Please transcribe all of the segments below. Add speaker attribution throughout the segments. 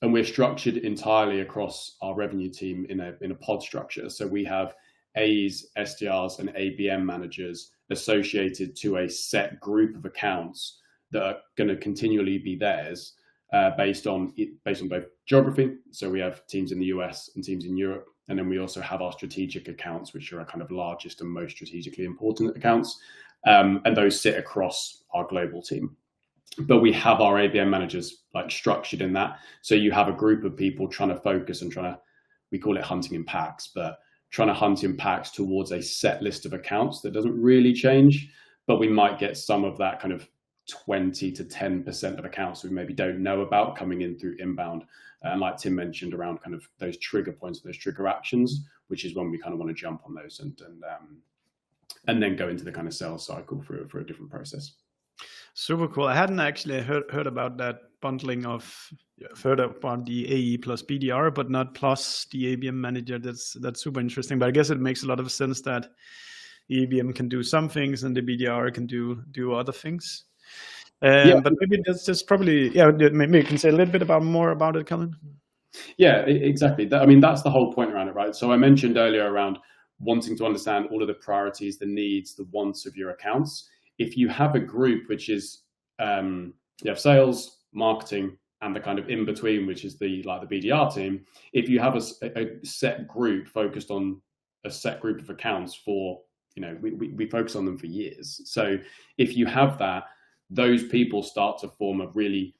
Speaker 1: And we're structured entirely across our revenue team in a pod structure. So we have A's, SDRs, and ABM managers associated to a set group of accounts that are going to continually be theirs, based on both geography. So we have teams in the US and teams in Europe, and then we also have our strategic accounts, which are our kind of largest and most strategically important accounts, and those sit across our global team. But we have our ABM managers like structured in that. So you have a group of people trying to focus and we call it hunting in packs, but trying to hunt in packs towards a set list of accounts that doesn't really change, but we might get some of that kind of 20 to 10% of accounts we maybe don't know about coming in through inbound. And like Tim mentioned, around kind of those trigger points, those trigger actions, which is when we kind of want to jump on those and then go into the kind of sales cycle for a different process.
Speaker 2: Super cool. I hadn't actually heard about that bundling of further about the AE plus BDR, but not plus the ABM manager. That's super interesting. But I guess it makes a lot of sense that the ABM can do some things and the BDR can do other things. But maybe that's just probably, maybe you can say a little bit more about it, Colin.
Speaker 1: Yeah, exactly. I mean, that's the whole point around it, right? So I mentioned earlier around wanting to understand all of the priorities, the needs, the wants of your accounts. If you have a group which is you have sales, marketing, and the kind of in between, which is the BDR team. If you have a set group focused on a set group of accounts for, we focus on them for years. So if you have that, those people start to form a really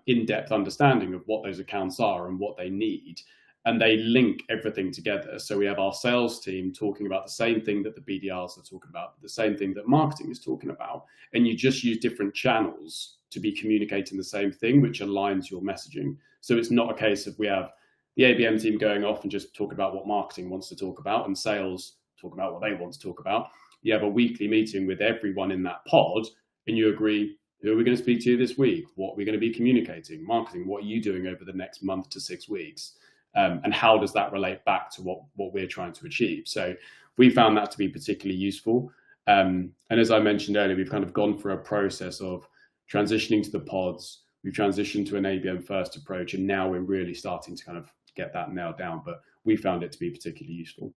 Speaker 1: in-depth understanding of what those accounts are and what they need. And they link everything together. So we have our sales team talking about the same thing that the BDRs are talking about, the same thing that marketing is talking about. And you just use different channels to be communicating the same thing, which aligns your messaging. So it's not a case of we have the ABM team going off and just talk about what marketing wants to talk about and sales talk about what they want to talk about. You have a weekly meeting with everyone in that pod and you agree, who are we going to speak to this week? What are we going to be communicating? Marketing, what are you doing over the next month to 6 weeks? And how does that relate back to what we're trying to achieve? So we found that to be particularly useful. And as I mentioned earlier, we've kind of gone through a process of transitioning to the pods. We've transitioned to an ABM first approach, and now we're really starting to kind of get that nailed down. But we found it to be particularly useful.